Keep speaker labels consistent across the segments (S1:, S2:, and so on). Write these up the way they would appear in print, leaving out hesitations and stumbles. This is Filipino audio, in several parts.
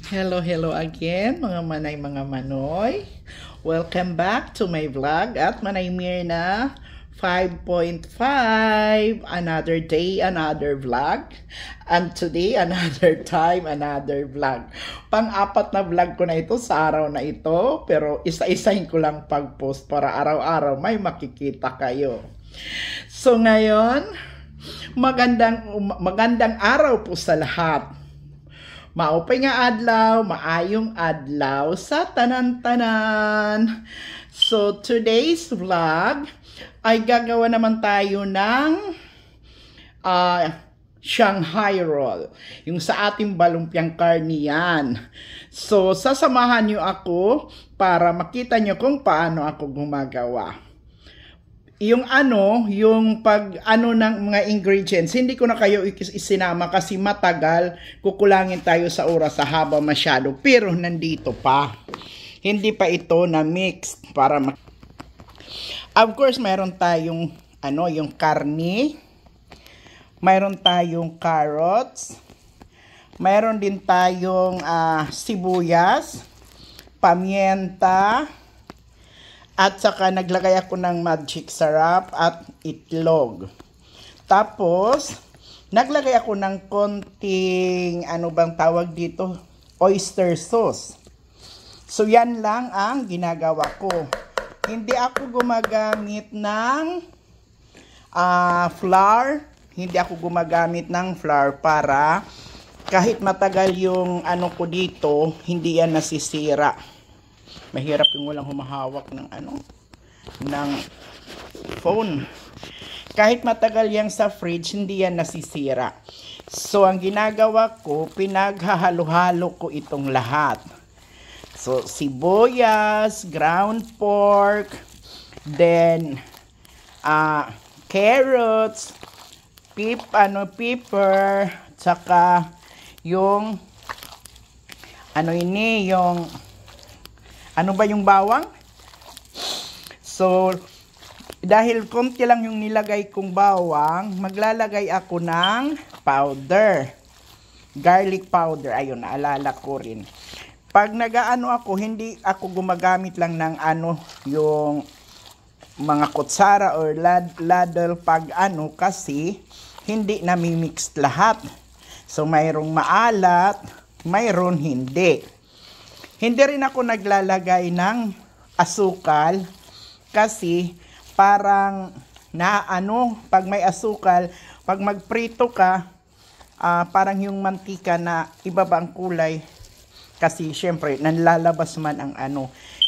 S1: Hello, hello again mga manay, mga manoy. Welcome back to my vlog at Manay Mirna 5.5. Another day, another vlog. And today, another time, another vlog. Pang-apat na vlog ko na ito sa araw na ito. Pero isa-isahin ko lang pag-post para araw-araw may makikita kayo. So ngayon, magandang araw po sa lahat. Maupay nga adlaw, maayong adlaw sa tanan-tanan. So, today's vlog ay gagawa naman tayo ng Shanghai roll. Yung sa ating balumpiang karni yan. So, sasamahan nyo ako para makita nyo kung paano ako gumagawa. Yung ng mga ingredients, hindi ko na kayo isinama kasi matagal, kukulangin tayo sa oras sa haba masyado. Pero nandito pa. Hindi pa ito na mixed para Of course, mayroon tayong yung karni. Mayroon tayong carrots. Mayroon din tayong sibuyas, pamienta. At saka naglagay ako ng magic sarap at itlog. Tapos, naglagay ako ng konting, bang tawag dito? Oyster sauce. So, yan lang ang ginagawa ko. Hindi ako gumagamit ng flour. Hindi ako gumagamit ng flour para kahit matagal yung ko dito, hindi yan nasisira. Mahirap yung walang humahawak ng ng phone. Kahit matagal yan sa fridge, hindi yan nasisira. So, ang ginagawa ko, pinaghahalo-halo ko itong lahat. So, sibuyas, ground pork, then, carrots, pepper, tsaka yung, yung bawang? So, dahil konti lang yung nilagay kong bawang, maglalagay ako ng powder. Garlic powder. Ayun, naalala ko rin. Pag ako, hindi ako gumagamit lang ng yung mga kutsara or ladle pag kasi hindi namimix lahat. So, mayroong maalat, mayroon hindi. Hindi rin ako naglalagay ng asukal kasi parang pag may asukal, pag magprito ka, parang yung mantika na ibaba ang kulay kasi syempre nanlalabas man ang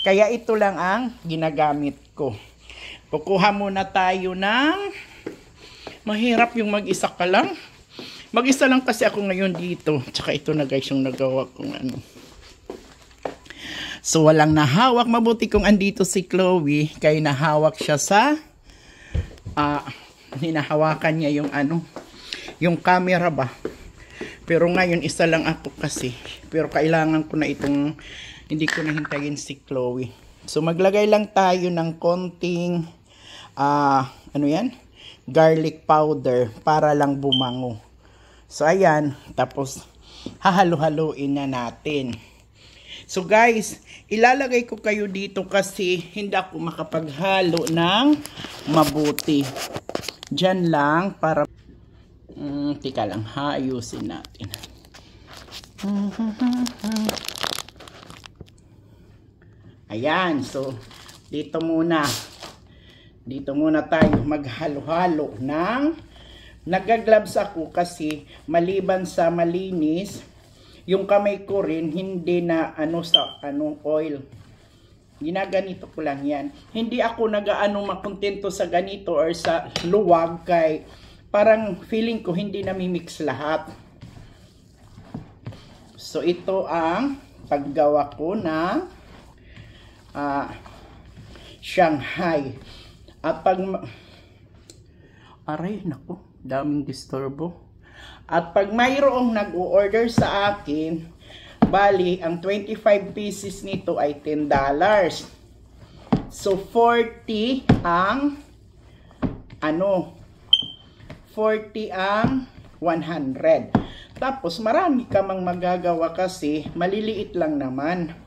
S1: Kaya ito lang ang ginagamit ko. Kukuha muna tayo ng mahirap yung mag-isa ka lang. Mag-isa lang kasi ako ngayon dito. Tsaka ito na guys yung nagawa kong So, walang nahawak. Mabuti kung andito si Chloe. Kaya nahawak siya sa hinahawakan niya yung yung camera ba. Pero ngayon, isa lang ako kasi. Pero kailangan ko na itong, hindi ko na hintayin si Chloe. So, maglagay lang tayo ng konting, garlic powder para lang bumango. So, ayan. Tapos, hahalo-haloin na natin. So guys, ilalagay ko kayo dito kasi hindi ako makapaghalo ng mabuti. Diyan lang para tika lang, ayusin natin. Ayan, so dito muna tayo maghalo-halo ng nagagloves ako kasi maliban sa malinis, yung kamay ko rin, hindi na oil. Ginaganito ko lang yan. Hindi ako makontento sa ganito or sa luwag kay parang feeling ko hindi namimix lahat. So, ito ang paggawa ko ng Shanghai. At aray, naku, daming disturbo. At pag mayroong nag-o-order sa akin, bali, ang 25 pieces nito ay $10. So, 40 ang 40 ang 100. Tapos marami ka mang magagawa kasi maliliit lang naman.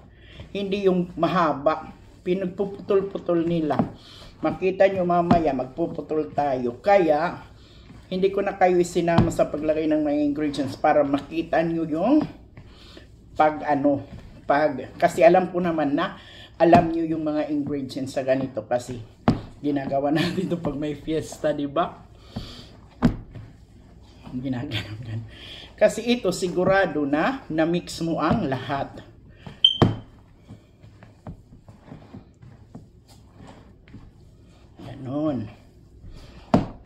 S1: Hindi yung mahaba. Pinagpuputol-putol nila. Makita nyo mamaya, magpuputol tayo. Kaya, hindi ko na kayo isinama sa paglagay ng mga ingredients para makita nyo yung kasi alam ko naman na alam nyo yung mga ingredients sa ganito kasi ginagawa natin ito pag may fiesta, di ba? Ginagawa. Kasi ito sigurado na na-mix mo ang lahat. Ganon.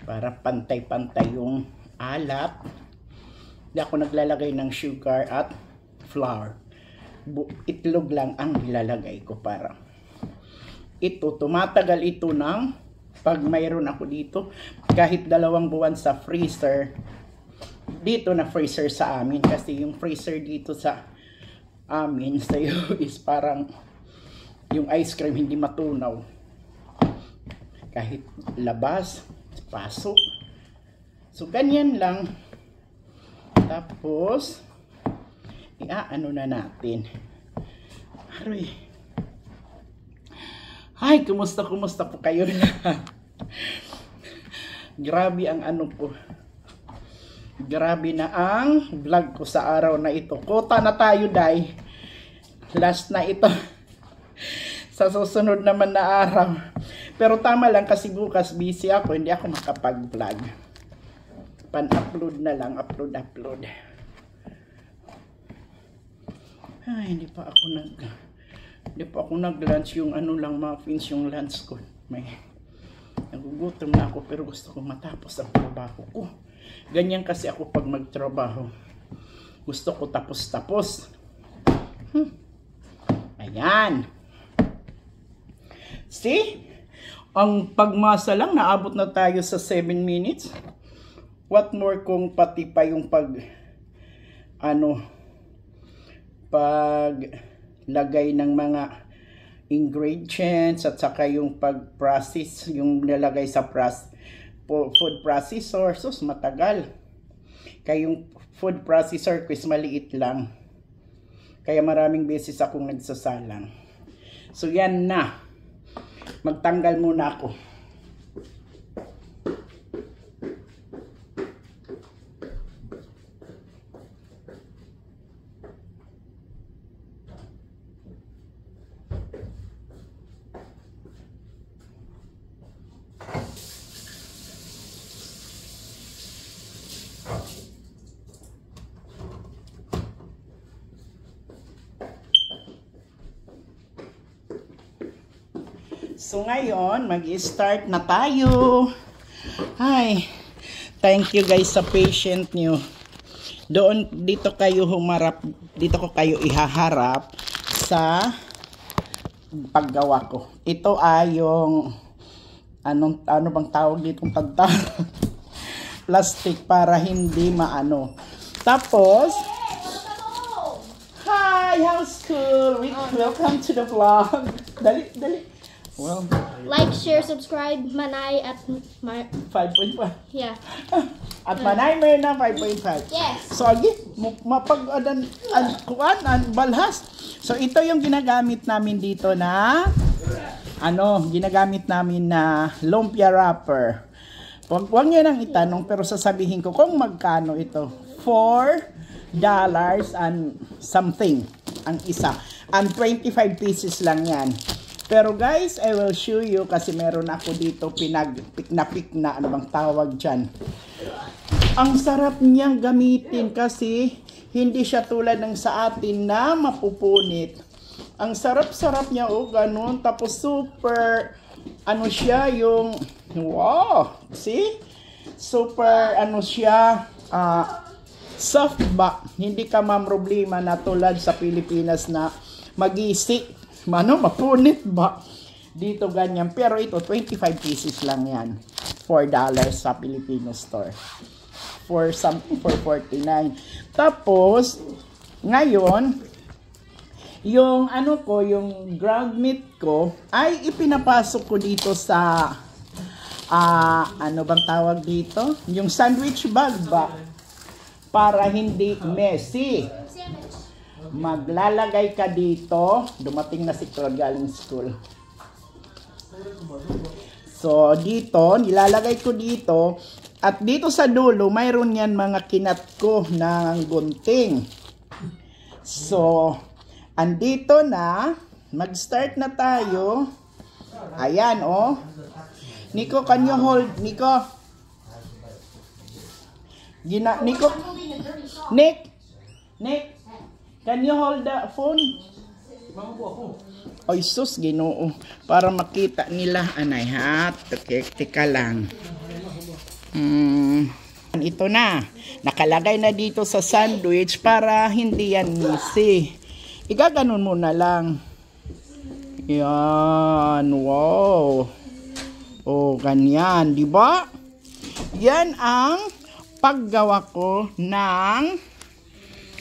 S1: Para pantay-pantay yung alat. Hindi ako naglalagay ng sugar at flour. Itlog lang ang ilalagay ko para. Ito, tumatagal ito ng pag mayroon ako dito, kahit 2 buwan sa freezer. Dito na freezer sa amin kasi yung freezer dito sa amin sa'yo is parang yung ice cream hindi matunaw kahit labas, pasok. So ganyan lang. Tapos iaano na natin. Aroy. Hi, kumusta po kayo lahat? Grabe ang ano po. Grabe na ang vlog ko sa araw na ito. Kota na tayo, day. Last na ito. Sa susunod naman na araw. Pero tama lang kasi bukas busy ako. Hindi ako makapag-vlog. Pan-upload na lang. Upload. Ay, hindi pa ako nag-lunch. Yung ano lang, muffins yung lunch ko. Nagugutom na ako pero gusto ko matapos ang trabaho ko. Ganyan kasi ako pag magtrabaho. Gusto ko tapos-tapos. Ayan. See? Ang pagmasa lang, naabot na tayo sa 7 minutes. What more kung pati pa yung paglagay ng mga ingredients at saka yung pag-process, yung nilagay sa food processor, sus matagal. Kaya yung food processor ko is maliit lang. Kaya maraming beses akong nagsasalang. So yan na. Magtanggal muna ako. So ngayon, mag-start na tayo. Hi. Thank you guys sa patient nyo. Dito kayo humarap, dito ko kayo ihaharap sa paggawa ko. Ito ay yung ano bang tawag dito plastic para hindi maano. Tapos hi, how's school? Welcome to the vlog. Dali. Well,
S2: like, share, subscribe, Manay at
S1: 5.5.
S2: Yeah.
S1: At Manay may na 5.5.
S2: Yes.
S1: So agi balhas. So ito yung ginagamit namin dito na ginagamit namin na lumpia wrapper. Huwag niyo nang itanong pero sasabihin ko kung magkano ito. $4 and something ang isa. And 25 pieces lang yan. Pero guys, I will show you kasi meron ako dito pinag-pick na ano bang tawag dyan. Ang sarap niyang gamitin kasi hindi siya tulad ng sa atin na mapupunit. Ang sarap-sarap niya ganun. Tapos super siya yung wow, see? Super siya soft ba? Hindi ka problema na tulad sa Pilipinas na magisi. Mapunit ba? Dito ganyan. Pero ito, 25 pieces lang yan. $4 sa Filipino store. For something for 49. Tapos, ngayon, yung yung ground meat ko, ay ipinapasok ko dito sa, ano bang tawag dito? Yung sandwich bag ba? para hindi messy. Maglalagay ka dito. Dumating na si Claude galing school. So, dito, nilalagay ko dito. At dito sa dulo, mayroon yan mga kinat ko ng gunting. So, andito na. Mag-start na tayo. Ayan, oh. Nico, can you hold? Nico? Nico? Nick? Can you hold the phone? Oy, sus, Ginoo. Para makita nila. Anay, ha? Teka lang. Ito na. Nakalagay na dito sa sandwich para hindi yan messy. Igaganon mo na lang. Yan. Wow. Oh, ganyan. Diba? Yan ang paggawa ko ng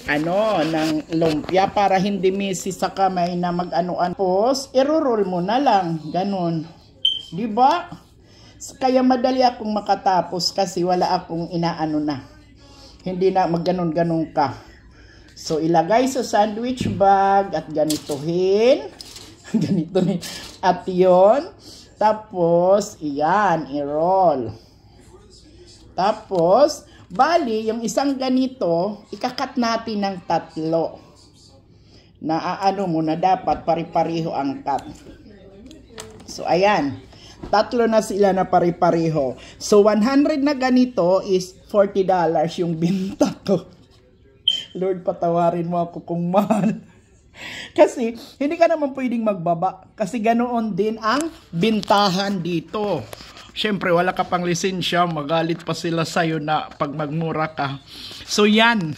S1: ng lumpia para hindi messy sa kamay na mag-anuan. Tapos, i-roll mo na lang. Ganon. Diba? Kaya madali akong makatapos kasi wala akong inaano na. Hindi na magganon-ganon ka. So, ilagay sa sandwich bag at ganituhin. Ganituhin. At yun. Tapos, iyan, i-roll. Tapos, bali, yung isang ganito, ikakat natin ng 3. Na ano mo na dapat pari-pariho ang cut. So, ayan. 3 na sila na pari-pariho. So, 100 na ganito is $40 yung binta ko. Lord, patawarin mo ako kung mahal. Kasi, hindi ka naman pwedeng magbaba. Kasi ganoon din ang bintahan dito. Siyempre, wala ka pang lisensya. Magalit pa sila sa'yo na pag magmura ka. So, yan.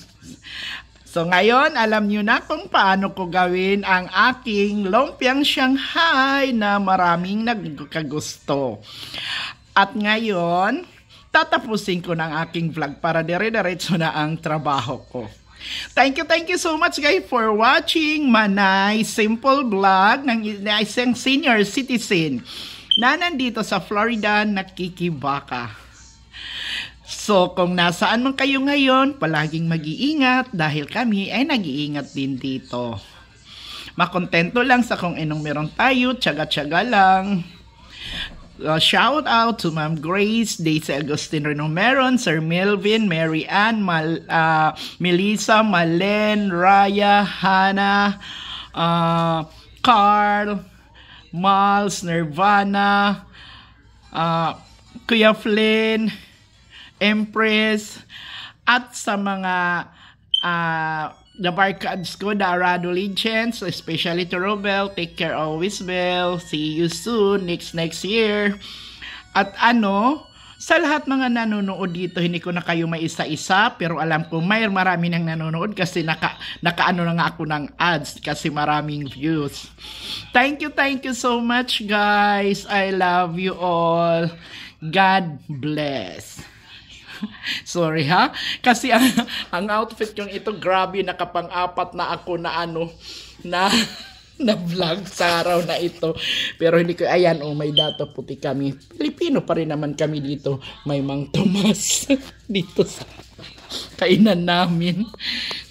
S1: So, ngayon, alam nyo na kung paano ko gawin ang aking lumpiang Shanghai na maraming nagkagusto. At ngayon, tatapusin ko ng aking vlog para dire-diretso na ang trabaho ko. Thank you so much guys for watching Manay Simple Vlog ng isang senior citizen na nandito sa Florida nakikibaka. So, kung nasaan man kayo ngayon, palaging mag-iingat dahil kami ay nag-iingat din dito. Makontento lang sa kung anong meron tayo, tsaga-tsaga lang. Shout out to Ma'am Grace, Daisy Agustin Renomeron, Sir Melvin, Mary Ann, Melissa, Malen, Raya, Hannah, Carl, Miles, Nirvana, Kuya Flynn, Empress, at sa mga the barkads ko, the Arado Legends, especially to Robel. Take care always, Bel. See you soon, next year. At sa lahat mga nanonood dito, hindi ko na kayo may isa-isa, pero alam ko marami nang nanonood kasi nakaano na nga ako ng ads kasi maraming views. Thank you so much guys. I love you all. God bless. Sorry ha, kasi ang outfit yung ito, grabe, nakapang-4 na ako na na vlog sa araw na ito. Pero hindi ko, ayan, may data puti kami. Pilipino pa rin naman kami dito. May Mang Tomas dito sa kainan namin.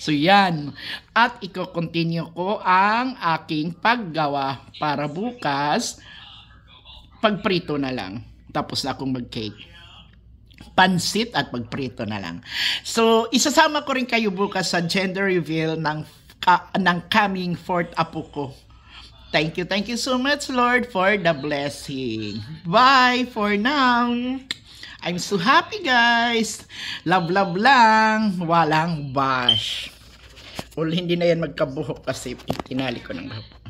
S1: So yan, at i-continue ko ang aking paggawa para bukas pagprito na lang. Tapos na akong mag-cake. Pansit at pagprito na lang. So, isasama ko rin kayo bukas sa gender reveal ng coming 4th apo ko. Thank you so much, Lord, for the blessing. Bye for now. I'm so happy, guys. Love lang. Walang bash. Well, hindi na yan magkabuhok kasi tinali ko ng buhok.